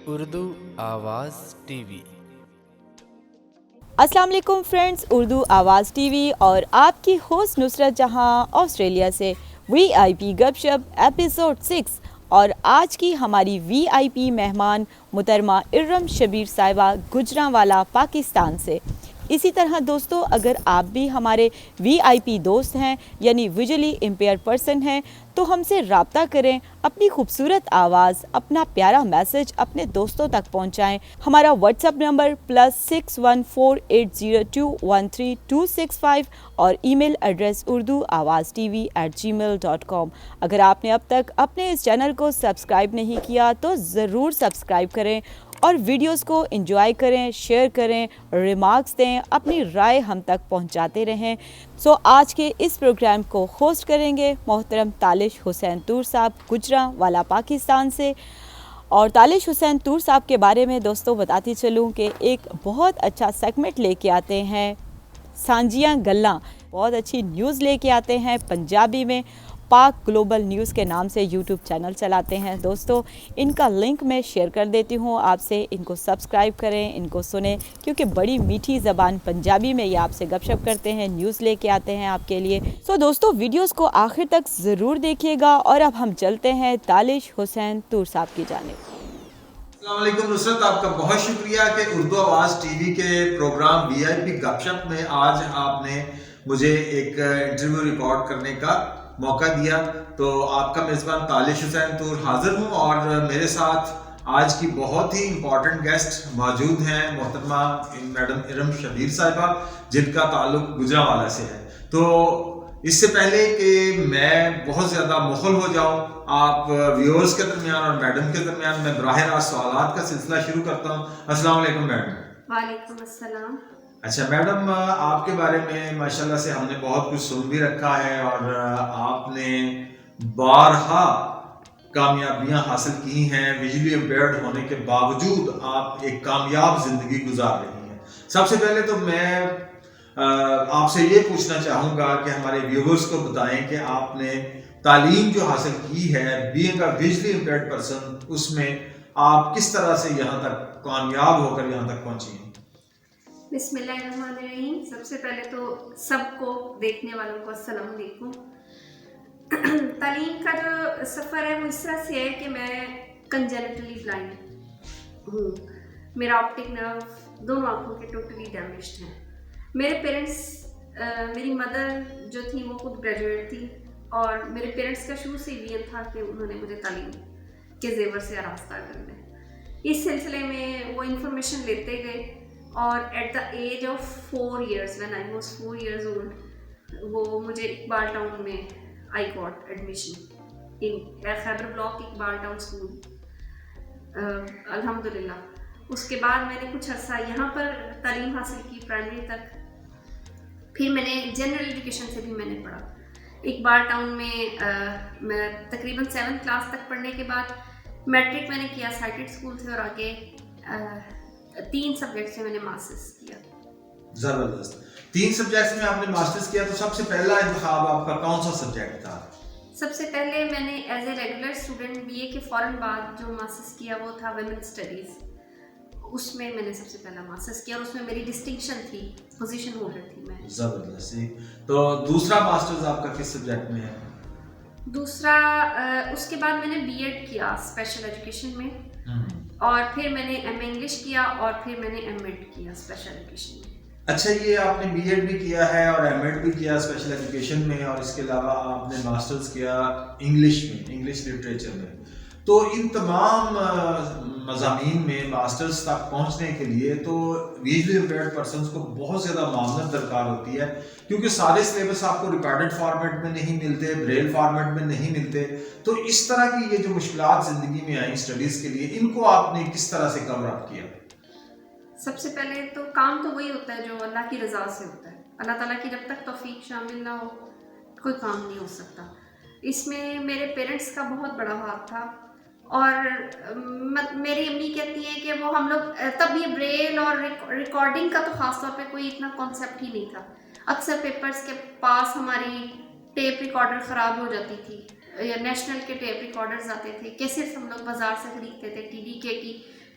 اردو آواز T V. السلام علیکم فرینڈز، اردو آواز ٹی وی اور آپ کی ہوسٹ نصرت جہاں آسٹریلیا سے وی آئی پی گپ شپ ایپیسوڈ 6 اور آج کی ہماری وی آئی پی مہمان محترمہ ارم شبیر صاحبہ گجرانوالہ پاکستان سے۔ اسی طرح دوستو، اگر آپ بھی ہمارے وی آئی پی دوست ہیں یعنی ویژولی امپیئر پرسن ہیں تو ہم سے رابطہ کریں، اپنی خوبصورت آواز، اپنا پیارا میسج اپنے دوستوں تک پہنچائیں۔ ہمارا واٹس ایپ نمبر +614802132265 اور ای میل ایڈریس urduawaztv@gmail.com۔ اگر آپ نے اب تک اپنے اس چینل کو سبسکرائب نہیں کیا تو ضرور سبسکرائب کریں اور ویڈیوز کو انجوائے کریں، شیئر کریں، ریمارکس دیں، اپنی رائے ہم تک پہنچاتے رہیں۔ آج کے اس پروگرام کو ہوسٹ کریں گے محترم تالش حسین طور صاحب گجرانوالہ پاکستان سے۔ اور تالش حسین طور صاحب کے بارے میں دوستوں بتاتی چلوں کہ ایک بہت اچھا سیگمنٹ لے کے آتے ہیں، سانجیاں گلاں، بہت اچھی نیوز لے کے آتے ہیں پنجابی میں۔ پاک گلوبل نیوز کے نام سے یوٹیوب چینل چلاتے ہیں دوستو، ان کا لنک میں شیئر کر دیتی ہوں آپ سے، ان کو سبسکرائب کریں، ان کو سنیں، کیونکہ بڑی میٹھی زبان پنجابی میں یہ آپ سے گپ شپ کرتے ہیں، نیوز لے کے آتے ہیں آپ کے لیے۔ دوستو ویڈیوز کو آخر تک ضرور دیکھیے گا اور اب ہم چلتے ہیں تالش حسین طور صاحب کی جانب۔ السلام علیکم نصرت، آپ کا بہت شکریہ کہ اردو آواز ٹی وی کے پروگرام وی آئی پی گپ شپ میں آج آپ نے مجھے ایک انٹرویو ریکارڈ کرنے کا موقع دیا۔ تو آپ کا میزبان تالش حسین طور حاضر ہوں اور میرے ساتھ آج کی بہت ہی امپورٹنٹ گیسٹ موجود ہیں، محترمہ میڈم ارم شبیر صاحبہ، جن کا تعلق گجرانوالہ سے ہے۔ تو اس سے پہلے کہ میں بہت زیادہ مخل ہو جاؤں آپ ویورز کے درمیان اور میڈم کے درمیان، میں براہ راست سوالات کا سلسلہ شروع کرتا ہوں۔ السلام علیکم میڈم۔ وعلیکم السلام۔ اچھا میڈم، آپ کے بارے میں ماشاءاللہ سے ہم نے بہت کچھ سن بھی رکھا ہے اور آپ نے بارہا کامیابیاں حاصل کی ہیں، ویژولی امپیئرڈ ہونے کے باوجود آپ ایک کامیاب زندگی گزار رہی ہیں۔ سب سے پہلے تو میں آپ سے یہ پوچھنا چاہوں گا کہ ہمارے ویورز کو بتائیں کہ آپ نے تعلیم جو حاصل کی ہے being a visually impaired person, اس میں آپ کس طرح سے یہاں تک کامیاب ہو کر یہاں تک پہنچی ہیں؟ بسم اللہ الرحمن الرحیم۔ سب سے پہلے تو سب کو دیکھنے والوں کو السلام علیکم۔ تعلیم کا جو سفر ہے وہ اس طرح سے ہے کہ میں کنجنٹلی بلائنڈ ہوں، میرا آپٹک نرو دونوں آنکھوں کے ٹوٹلی ڈیمیجڈ ہیں۔ میرے پیرنٹس، میری مدر جو تھی وہ خود گریجویٹ تھی اور میرے پیرنٹس کا شروع سے یہ تھا کہ انہوں نے مجھے تعلیم کے زیور سے آراستہ کرنا ہے۔ اس سلسلے میں وہ انفارمیشن لیتے گئے اور at the age of 4 years when I was 4 years old وہ مجھے اقبال ٹاؤن میں I got admission in Khyber block Iqbal town school, الحمدللہ۔ اس کے بعد میں نے کچھ عرصہ یہاں پر تعلیم حاصل کی پرائمری تک، پھر میں نے جنرل ایجوکیشن سے بھی میں نے پڑھا اقبال ٹاؤن میں تقریباً 7th کلاس تک پڑھنے کے بعد میٹرک میں نے کیا سائٹڈ اسکول سے، اور آگے 3 سبجیکٹ سے میں نے ماسٹرز کیا۔ زبردست، 3 سبجیکٹس میں آپ نے ماسٹرز کیا، تو سب سے پہلا انتخاب آپ کا کون سا سبجیکٹ تھا؟ سب سے پہلے میں نے as a regular student B A کے فوراً بعد جو ماسٹرز کیا وہ تھا ویمن اسٹڈیز، اس میں میں نے سب سے پہلا ماسٹرز کیا اور اس میں میری ڈسٹنکشن تھی، پوزیشن ہولڈر تھی میں۔ زبردست۔ تو دوسرا ماسٹرز آپ کا کس سبجیکٹ میں ہے؟ دوسرا اس کے بعد میں نے بی ایڈ کیا اسپیشل ایجوکیشن میں، اور پھر میں نے ایم اے انگلش کیا اور پھر میں نے ایم ایڈ کیا اسپیشل ایجوکیشن میں۔ اچھا، یہ آپ نے بی ایڈ بھی کیا ہے اور ایم ایڈ بھی کیا اسپیشل ایجوکیشن میں، اور اس کے علاوہ آپ نے ماسٹرز کیا انگلش میں، انگلش لٹریچر میں۔ تو ان تمام مضامین میں ماسٹرز تک پہنچنے کے لیے تو ویژولی امپیئرڈ پرسنس کو بہت زیادہ معاونت درکار ہوتی ہے، کیونکہ سارے سلیبس آپ کو ریکارڈڈ فارمیٹ میں نہیں ملتے، بریل فارمیٹ میں نہیں ملتے۔ تو اس طرح کی یہ جو مشکلات زندگی میں آئیں اسٹڈیز کے لیے، ان کو آپ نے کس طرح سے کور اپ کیا؟ سب سے پہلے تو کام تو وہی ہوتا ہے جو اللہ کی رضا سے ہوتا ہے، اللہ تعالیٰ کی جب تک توفیق شامل نہ ہو کوئی کام نہیں ہو سکتا۔ اس میں میرے پیرنٹس کا بہت بڑا ہاتھ تھا، اور میری امی کہتی ہیں کہ وہ ہم لوگ تب یہ بریل اور ریکارڈنگ کا تو خاص طور پہ کوئی اتنا کانسیپٹ ہی نہیں تھا۔ اکثر پیپرز کے پاس ہماری ٹیپ ریکارڈر خراب ہو جاتی تھی، یا نیشنل کے ٹیپ ریکارڈرز آتے تھے، کیسٹس ہم لوگ بازار سے خریدتے تھے، ٹی ڈی کے کی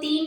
3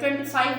25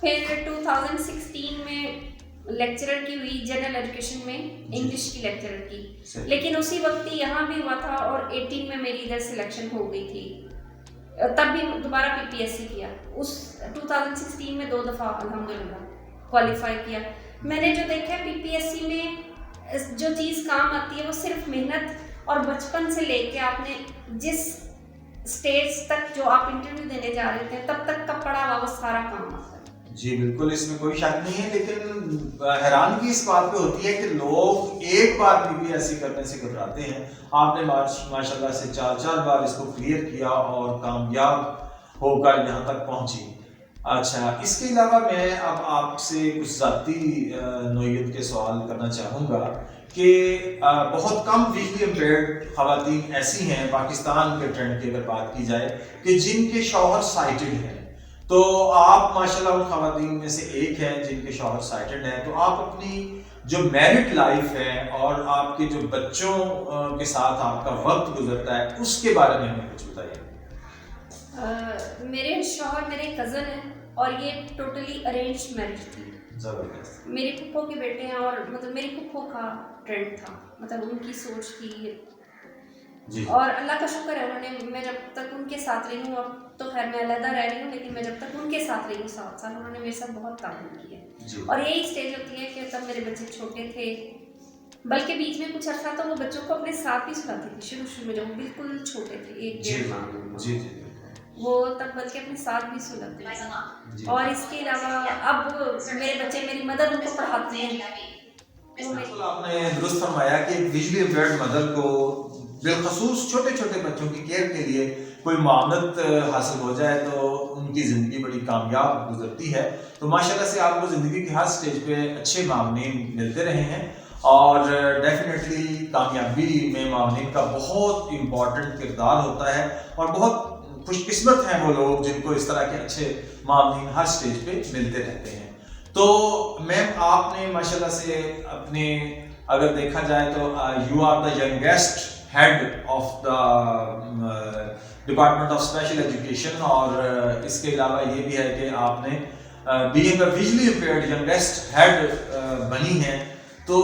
پھر 2016 میں لیکچرر کی ہوئی جنرل ایجوکیشن میں انگلش کی لیکچرر کی, لیکن اسی وقت ہی یہاں بھی ہوا تھا اور 18 میں میری ادھر سلیکشن ہو گئی تھی, تب بھی دوبارہ PPSC کیا. اس 2016 میں 2 دفعہ الحمدللہ کوالیفائی کیا. میں نے جو دیکھا PPSC میں جو چیز کام آتی ہے وہ صرف محنت اور بچپن سے لے کے آپ نے جس اسٹیج تک جو آپ انٹرویو دینے جا رہے تھے تب تک کا پڑھا ہوا وہ سارا کام آتا ہے. جی بالکل, اس میں کوئی شک نہیں ہے, لیکن حیرانگی اس بات پہ ہوتی ہے کہ لوگ ایک بار PPSC کرنے سے گھبراتے ہیں. آپ نے ماشاء اللہ سے 4 بار اس کو کلیئر کیا اور کامیاب ہو کر یہاں تک پہنچی. اچھا, اس کے علاوہ میں اب آپ سے کچھ ذاتی نوعیت کے سوال کرنا چاہوں گا کہ بہت کم ویژلی امپیئرڈ خواتین ایسی ہیں پاکستان کے ٹرینڈ کی اگر بات کی جائے کہ جن کے شوہر سائٹڈ ہیں, تو آپ ماشاءاللہ ان خواتین میں سے ایک ہیں جن کے شوہر سائٹڈ ہیں. تو آپ اپنی جو میرٹ لائف ہے اور آپ کے جو بچوں کے ساتھ آپ کا وقت گزرتا ہے اس کے بارے میں ہمیں کچھ بتائیے. میرے شوہر میرے کزن ہیں اور یہ ٹوٹلی ارینجڈ میرج تھی. زبردست. میری پھپھو کے بیٹے ہیں اور مطلب میری پھپھو کا ٹرینڈ تھا, مطلب ان کی سوچ تھی جی. اور اللہ کا شکر ہے انہوں نے, میں جب تک ان کے ساتھ رہی ہوں, اب تو خیر میں علیحدہ رہ رہی ہوں, لیکن میں جب تک ان کے ساتھ رہی ہوں 7 سال, انہوں نے میرے ساتھ بہت تعاون کیا. اور یہی اسٹیج ہوتی ہے کہ تب میرے بچے چھوٹے تھے, بلکہ بیچ میں کچھ عرصہ تو وہ بچوں کو اپنے ساتھ ہی سلاتی تھی. شروع میں جب وہ بالکل چھوٹے تھے 1-1.5 ماہ, جی وہ تب بلکہ اپنے ساتھ بھی سلاتے تھے. اور اس کے علاوہ اب میرے بچے میری مدر ان کو پڑھاتے ہیں. بالکل آپ نے درست فرمایا کہ ویژلی امپیئرڈ مدر کو بالخصوص چھوٹے چھوٹے بچوں کی کیئر کے لیے کوئی معاونت حاصل ہو جائے تو ان کی زندگی بڑی کامیاب گزرتی ہے. تو ماشاءاللہ سے آپ کو زندگی کے ہر سٹیج پہ اچھے معاونین ملتے رہے ہیں, اور ڈیفینیٹلی کامیابی میں معاونین کا بہت امپورٹنٹ کردار ہوتا ہے, اور بہت خوش قسمت ہیں وہ لوگ جن کو اس طرح کے اچھے معاونین ہر سٹیج پہ ملتے رہتے ہیں. تو میم آپ نے ماشاءاللہ سے اپنے اگر دیکھا جائے تو you are the youngest head of the department of special education, اور اس کے علاوہ یہ بھی ہے کہ آپ نے being a visually impaired youngest head بنی ہیں. تو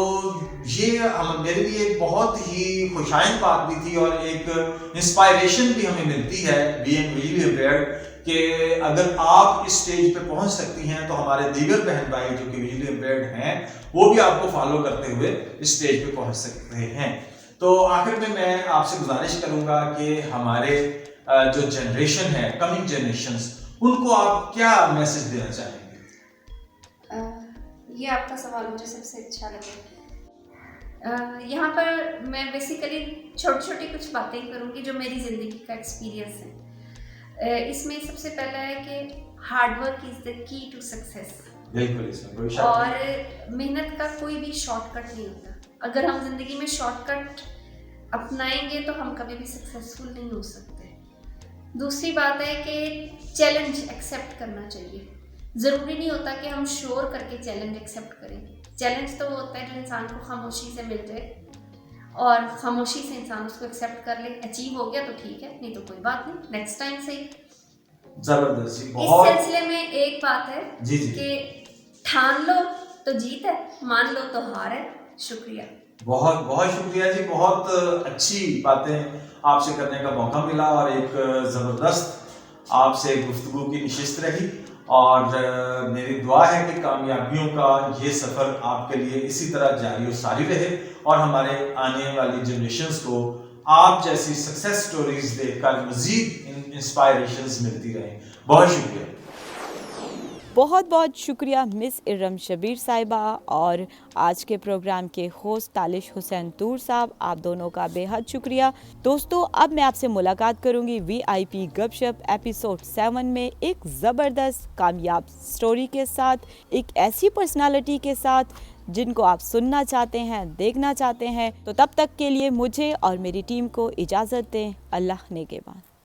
یہ میرے لیے ایک بہت ہی خوشائند بات بھی تھی اور ایک انسپائریشن بھی ہمیں ملتی ہے بینگ ویژلی امپیئرڈ کہ اگر آپ اس سٹیج پہ پہنچ سکتی ہیں تو ہمارے دیگر بہن بھائی جو کہ ویژلی امپیئرڈ ہیں وہ بھی آپ کو فالو کرتے ہوئے اس سٹیج پہ پہنچ سکتے ہیں. تو آخر میں آپ سے گزارش کروں گا کہ ہمارے جو جنریشن ہے, کمنگ جنریشنز, ان کو آپ کیا میسج دینا چاہیں گے؟ یہ آپ کا سوال مجھے سب سے اچھا لگا. یہاں پر میں بیسیکلی چھوٹی چھوٹی کچھ باتیں کروں گی جو میری زندگی کا ایکسپیرینس ہے. اس میں سب سے پہلا ہے کہ ہارڈ ورک از دا کی ٹو سکسیس. بالکل, اس میں کوئی شک اور نہیں. محنت کا کوئی بھی شارٹ کٹ نہیں ہوتا. اگر ہم زندگی میں شارٹ کٹ اپنائیں گے تو ہم کبھی بھی سکسیزفل نہیں ہو سکتے. دوسری بات ہے کہ چیلنج ایکسیپٹ کرنا چاہیے. ضروری نہیں ہوتا کہ ہم شور کر کے چیلنج ایکسیپٹ کریں. چیلنج تو وہ ہوتا ہے جو انسان کو خاموشی سے مل جائے اور خاموشی سے انسان اس کو ایکسیپٹ کر لے. اچیو ہو گیا تو ٹھیک ہے, نہیں تو کوئی بات نہیں, نیکسٹ ٹائم سے. زبردست. اس سلسلے میں ایک بات ہے کہ ٹھان لو تو جیت ہے, مان لو تو ہار ہے. شکریہ. بہت بہت شکریہ جی, بہت اچھی باتیں آپ سے کرنے کا موقع ملا اور ایک زبردست آپ سے گفتگو کی نشست رہی, اور میری دعا ہے کہ کامیابیوں کا یہ سفر آپ کے لیے اسی طرح جاری و ساری رہے اور ہمارے آنے والی جنریشنز کو آپ جیسی سکسیس سٹوریز دیکھ کر مزید انسپائریشنز ملتی رہیں. بہت شکریہ. بہت بہت شکریہ مس ارم شبیر صاحبہ اور آج کے پروگرام کے ہوسٹ تالش حسین طور صاحب, آپ دونوں کا بے حد شکریہ. دوستو, اب میں آپ سے ملاقات کروں گی VIP گپ شپ ایپیسوڈ 7 میں ایک زبردست کامیاب سٹوری کے ساتھ, ایک ایسی پرسنالٹی کے ساتھ جن کو آپ سننا چاہتے ہیں, دیکھنا چاہتے ہیں. تو تب تک کے لیے مجھے اور میری ٹیم کو اجازت دیں. اللہ نگہبان.